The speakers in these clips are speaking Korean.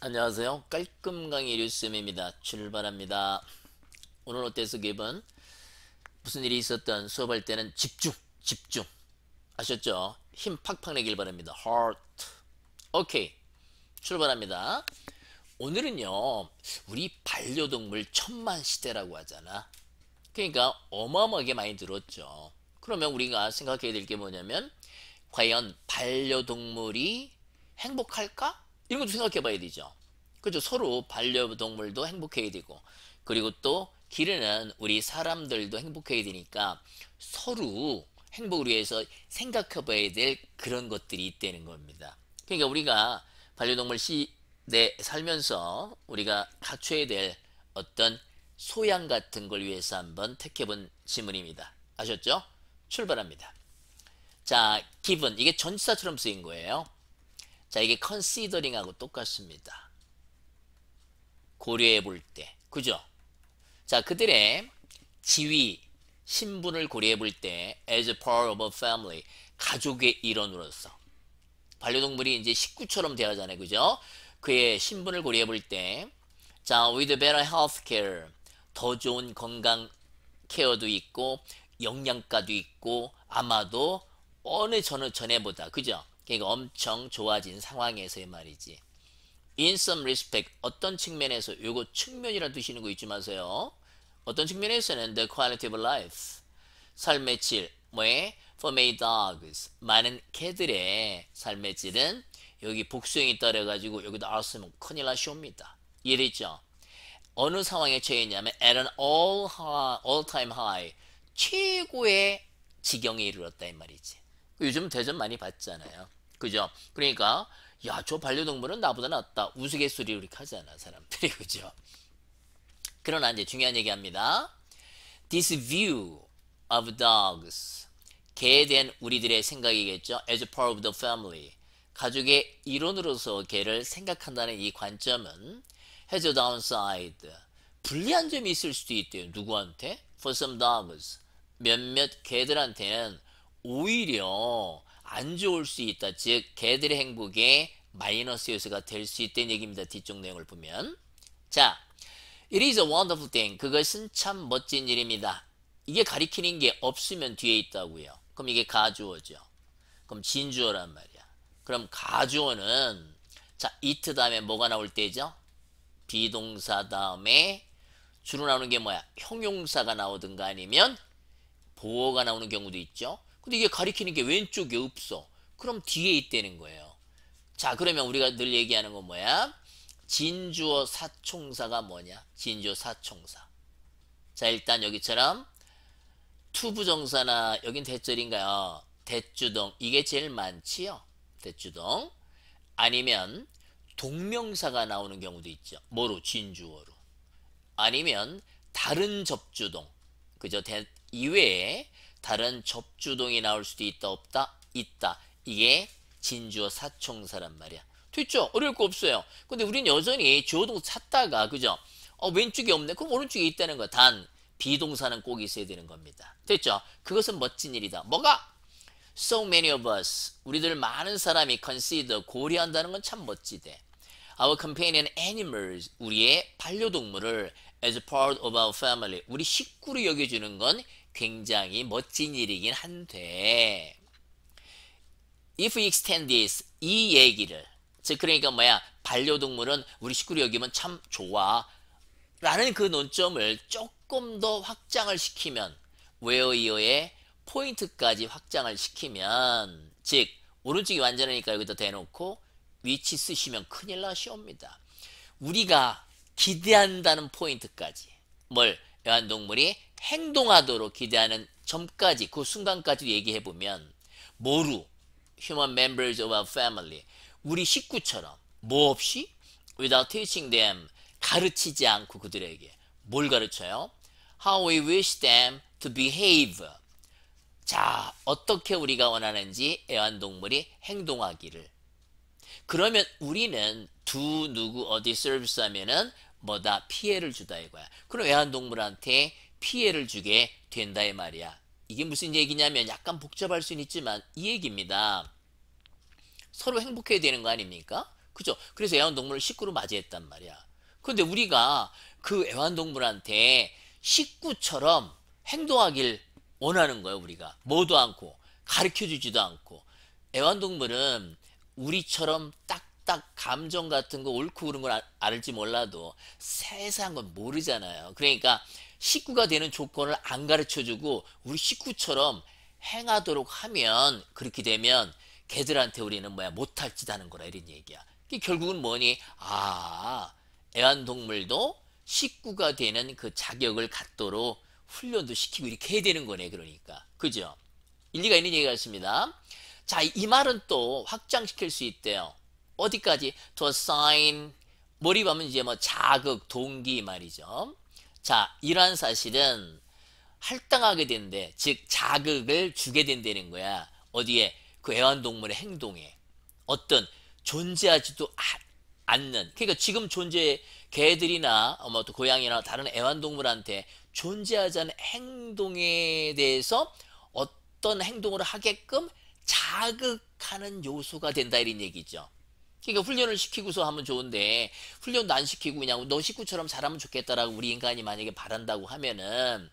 안녕하세요. 깔끔 강의 류쌤입니다. 출발합니다. 오늘 어땠어 기분? 무슨 일이 있었던 수업할 때는 집중, 집중. 아셨죠? 힘 팍팍 내길 바랍니다. Heart. 오케이. 출발합니다. 오늘은요, 우리 반려동물 천만 시대라고 하잖아. 그러니까 어마어마하게 많이 들었죠. 그러면 우리가 생각해야 될 게 뭐냐면, 과연 반려동물이 행복할까? 이런 것도 생각해 봐야 되죠. 그죠? 서로 반려동물도 행복해야 되고, 그리고 또 기르는 우리 사람들도 행복해야 되니까 서로 행복을 위해서 생각해 봐야 될 그런 것들이 있다는 겁니다. 그러니까 우리가 반려동물 시대에 살면서 우리가 갖춰야 될 어떤 소양 같은 걸 위해서 한번 택해본 지문입니다. 아셨죠? 출발합니다. 자, given 이게 전치사처럼 쓰인 거예요. 자, 이게 considering하고 똑같습니다. 고려해 볼 때, 그죠? 자, 그들의 지위, 신분을 고려해 볼 때, as a part of a family, 가족의 일원으로서. 반려동물이 이제 식구처럼 대하잖아요, 그죠? 그의 신분을 고려해 볼 때, 자, with better health care, 더 좋은 건강 케어도 있고, 영양가도 있고, 아마도 어느 전에보다, 그죠? 그러니까 엄청 좋아진 상황에서의 말이지. In some respect, 어떤 측면에서, 요거 측면이라 드시는 거 잊지 마세요. 어떤 측면에서는 the quality of life, 삶의 질, 뭐에? For many dogs, 많은 개들의 삶의 질은 여기 복수형이 따라가지고 여기다 알았으면 큰일 나시옵니다. 이해됐죠? 어느 상황에 처해 있냐면 at an all time high, 최고의 지경에 이르렀다 이 말이지. 요즘 대전 많이 봤잖아요. 그죠? 그러니까 야, 저 반려동물은 나보다 낫다. 우스갯소리 이렇게 하잖아, 사람들이. 그죠? 그러나 이제 중요한 얘기 합니다. This view of dogs. 개에 대한 우리들의 생각이겠죠. As a part of the family. 가족의 일원으로서 개를 생각한다는 이 관점은 has a downside. 불리한 점이 있을 수도 있대요. 누구한테? For some dogs. 몇몇 개들한테는 오히려 안 좋을 수 있다. 즉 개들의 행복에 마이너스 요소가 될 수 있다는 얘기입니다. 뒤쪽 내용을 보면. 자, it is a wonderful thing. 그것은 참 멋진 일입니다. 이게 가리키는 게 없으면 뒤에 있다고요. 그럼 이게 가주어죠. 그럼 진주어란 말이야. 그럼 가주어는 자, it 다음에 뭐가 나올 때죠? 비동사 다음에 주로 나오는 게 뭐야? 형용사가 나오든가 아니면 보어가 나오는 경우도 있죠. 근데 이게 가리키는 게 왼쪽에 없어. 그럼 뒤에 있다는 거예요. 자, 그러면 우리가 늘 얘기하는 건 뭐야? 진주어 사총사가 뭐냐? 진주어 사총사. 자, 일단 여기처럼 투부정사나 여긴 대절인가요? 대주동 이게 제일 많지요. 대주동 아니면 동명사가 나오는 경우도 있죠. 뭐로? 진주어로. 아니면 다른 접주동 그죠? 이외에 다른 접주동이 나올 수도 있다 없다? 있다. 이게 진주어 사총사란 말이야. 됐죠? 어려울 거 없어요. 근데 우린 여전히 주어동 찾다가 그죠? 왼쪽에 없네. 그럼 오른쪽에 있다는 거야. 단 비동사는 꼭 있어야 되는 겁니다. 됐죠? 그것은 멋진 일이다. 뭐가? So many of us 우리들 많은 사람이 consider 고려한다는 건 참 멋지대. Our companion animals 우리의 반려동물을 as part of our family 우리 식구로 여겨주는 건 굉장히 멋진 일이긴 한데 if we extend this 이 얘기를 즉 그러니까 뭐야 반려동물은 우리 식구로 여기면 참 좋아 라는 그 논점을 조금 더 확장을 시키면 where의 포인트까지 확장을 시키면 즉 오른쪽이 완전하니까 여기다 대놓고 위치 쓰시면 큰일 나시옵니다. 우리가 기대한다는 포인트까지 뭘 애완동물이 행동하도록 기대하는 점까지 그 순간까지 얘기해보면 뭐로? Human members of our family 우리 식구처럼 뭐 없이? Without teaching them 가르치지 않고 그들에게 뭘 가르쳐요? How we wish them to behave 자 어떻게 우리가 원하는지 애완동물이 행동하기를 그러면 우리는 두 누구 어디 서비스 하면은 뭐다 피해를 주다 이거야. 그럼 애완동물한테 피해를 주게 된다 이 말이야. 이게 무슨 얘기냐면 약간 복잡할 수는 있지만 이 얘기입니다. 서로 행복해야 되는 거 아닙니까? 그죠? 그래서 애완동물을 식구로 맞이했단 말이야. 근데 우리가 그 애완동물한테 식구처럼 행동하길 원하는 거예요, 우리가. 뭐도 않고, 가르쳐 주지도 않고. 애완동물은 우리처럼 딱딱 감정 같은 거 옳고 그른 걸 알지 몰라도 세세한 건 모르잖아요. 그러니까 식구가 되는 조건을 안 가르쳐 주고 우리 식구처럼 행하도록 하면, 그렇게 되면 걔들한테 우리는 뭐야, 못할 짓 하는 거라, 이런 얘기야. 이게 결국은 뭐니? 아, 애완동물도 식구가 되는 그 자격을 갖도록 훈련도 시키고 이렇게 해야 되는 거네, 그러니까. 그죠? 일리가 있는 얘기 같습니다. 자, 이 말은 또 확장시킬 수 있대요. 어디까지? to assign, 몰입하면 이제 뭐 자극, 동기 말이죠. 자, 이러한 사실은 할당하게 된대. 즉, 자극을 주게 된다는 거야. 어디에? 그 애완동물의 행동에. 어떤 존재하지도 않는. 그러니까 지금 개들이나 뭐 또 고양이나 다른 애완동물한테 존재하지 않은 행동에 대해서 어떤 행동을 하게끔 자극하는 요소가 된다, 이런 얘기죠. 그러니까 훈련을 시키고서 하면 좋은데, 훈련도 안 시키고 그냥 너 식구처럼 잘하면 좋겠다라고 우리 인간이 만약에 바란다고 하면은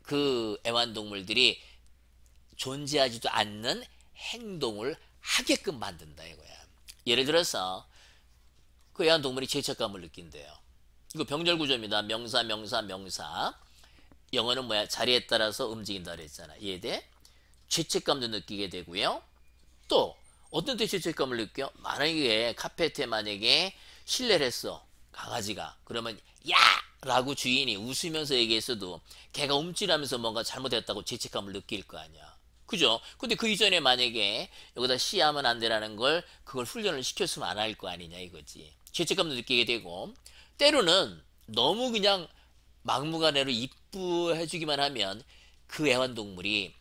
그 애완동물들이 존재하지도 않는 행동을 하게끔 만든다, 이거야. 예를 들어서 그 애완동물이 죄책감을 느낀대요. 이거 병렬 구조입니다. 명사, 명사, 명사. 영어는 뭐야? 자리에 따라서 움직인다 그랬잖아. 이해돼? 죄책감도 느끼게 되고요. 또 어떤 때 죄책감을 느껴? 만약에 카페트에 만약에 실례를 했어, 강아지가. 그러면 야! 라고 주인이 웃으면서 얘기했어도 걔가 움찔하면서 뭔가 잘못했다고 죄책감을 느낄 거 아니야. 그죠? 근데 그 이전에 만약에 여기다 씨하면 안 되라는 걸, 그걸 훈련을 시켰으면 안 할 거 아니냐, 이거지. 죄책감도 느끼게 되고, 때로는 너무 그냥 막무가내로 이쁘해주기만 하면 그 애완동물이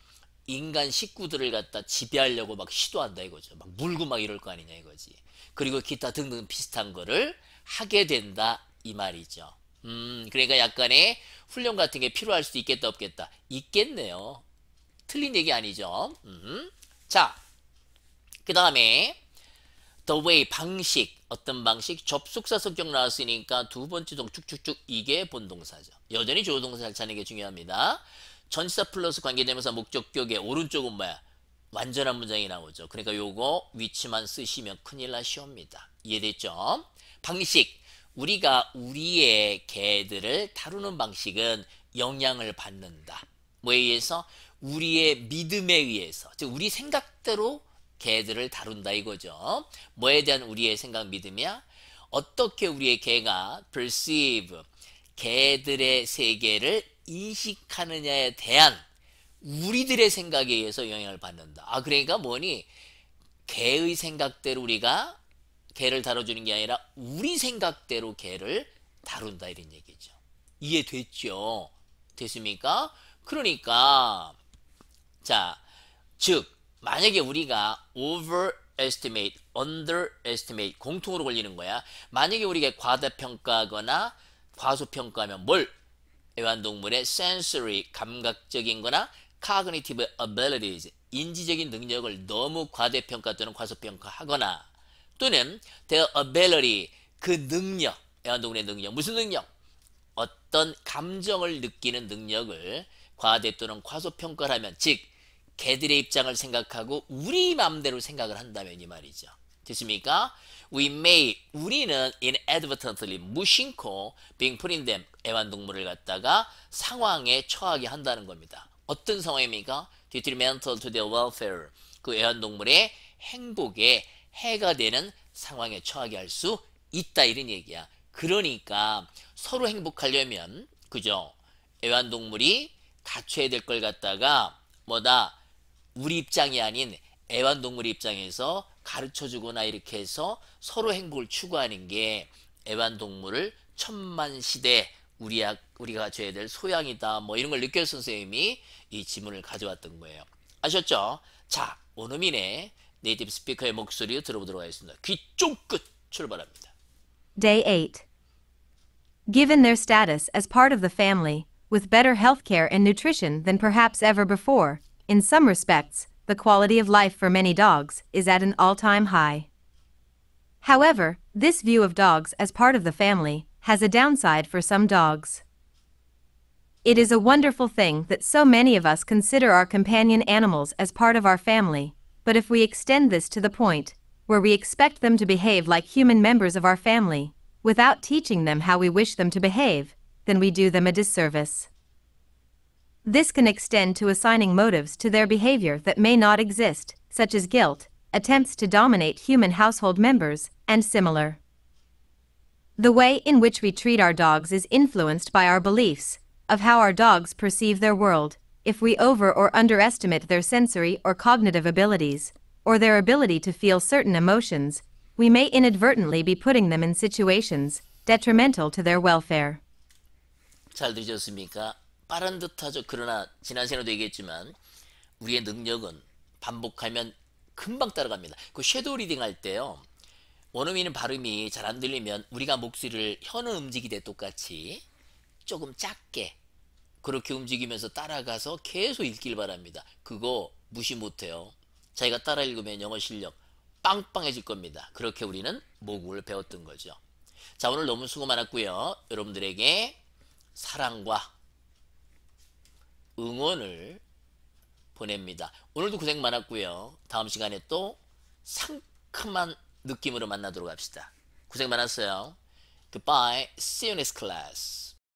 인간 식구들을 갖다 지배하려고 막 시도한다, 이거죠. 막 물고 막 이럴 거 아니냐, 이거지. 그리고 기타 등등 비슷한 거를 하게 된다, 이 말이죠. 그러니까 약간의 훈련 같은 게 필요할 수도 있겠다, 없겠다? 있겠네요. 틀린 얘기 아니죠. 자, 그 다음에 the way, 방식. 어떤 방식? 접속사 성격 나왔으니까 두 번째 동 쭉쭉쭉, 이게 본동사죠. 여전히 조동사 잘 찾는 게 중요합니다. 전치사 플러스 관계대명사 목적격의 오른쪽은 뭐야? 완전한 문장이 나오죠. 그러니까 요거 위치만 쓰시면 큰일 나시옵니다. 이해됐죠? 방식. 우리가 우리의 개들을 다루는 방식은 영향을 받는다. 뭐에 의해서? 우리의 믿음에 의해서. 즉 우리 생각대로 개들을 다룬다, 이거죠. 뭐에 대한 우리의 생각, 믿음이야? 어떻게 우리의 개가 perceive, 개들의 세계를 인식하느냐에 대한 우리들의 생각에 의해서 영향을 받는다. 아, 그러니까 뭐니? 개의 생각대로 우리가 개를 다뤄주는 게 아니라 우리 생각대로 개를 다룬다, 이런 얘기죠. 이해됐죠? 됐습니까? 그러니까 자, 즉 만약에 우리가 overestimate, underestimate 공통으로 걸리는 거야. 만약에 우리가 과다평가하거나 과소평가하면 뭘? 애완동물의 sensory, 감각적인 거나 cognitive abilities, 인지적인 능력을 너무 과대평가 또는 과소평가하거나, 또는 their ability, 그 능력, 애완동물의 능력, 무슨 능력? 어떤 감정을 느끼는 능력을 과대 또는 과소평가를 하면, 즉 개들의 입장을 생각하고 우리 마음대로 생각을 한다면, 이 말이죠. 됐습니까? We may, 우리는 inadvertently, 무심코 being put in them, 애완동물을 갖다가 상황에 처하게 한다는 겁니다. 어떤 상황입니까? detrimental to their welfare, 그 애완동물의 행복에 해가 되는 상황에 처하게 할 수 있다, 이런 얘기야. 그러니까 서로 행복하려면, 그죠? 애완동물이 갖춰야 될 걸 갖다가 뭐다? 우리 입장이 아닌 애완동물 입장에서 가르쳐주거나 이렇게 해서 서로 행복을 추구하는 게 애완동물을 천만시대 우리가 갖춰야 될 소양이다, 뭐 이런 걸 느껴 선생님이 이 지문을 가져왔던 거예요. 아셨죠? 자, 원어민의 네이티브 스피커의 목소리 들어보도록 하겠습니다. 귀 쫑긋 출발합니다. Day 8. Given their status as part of the family, with better health care and nutrition than perhaps ever before, in some respects, the quality of life for many dogs is at an all-time high. However, this view of dogs as part of the family has a downside for some dogs. It is a wonderful thing that so many of us consider our companion animals as part of our family, but if we extend this to the point where we expect them to behave like human members of our family, without teaching them how we wish them to behave, then we do them a disservice. This can extend to assigning motives to their behavior that may not exist, such as guilt, attempts to dominate human household members, and similar. The way in which we treat our dogs is influenced by our beliefs of how our dogs perceive their world. If we over or underestimate their sensory or cognitive abilities, or their ability to feel certain emotions, we may inadvertently be putting them in situations detrimental to their welfare. 잘 들으셨습니까? 빠른 듯하죠. 그러나 지난 시간에도 얘기했지만 우리의 능력은 반복하면 금방 따라갑니다. 그 섀도우 리딩 할 때요. 원어민은 발음이 잘 안 들리면 우리가 목소리를 혀는 움직이되 똑같이 조금 작게 그렇게 움직이면서 따라가서 계속 읽길 바랍니다. 그거 무시 못해요. 자기가 따라 읽으면 영어 실력 빵빵해질 겁니다. 그렇게 우리는 모국어를 배웠던 거죠. 자, 오늘 너무 수고 많았고요. 여러분들에게 사랑과 응원을 보냅니다. 오늘도 고생 많았고요. 다음 시간에 또 상큼한 느낌으로 만나도록 합시다. 고생 많았어요. Goodbye. See you next class.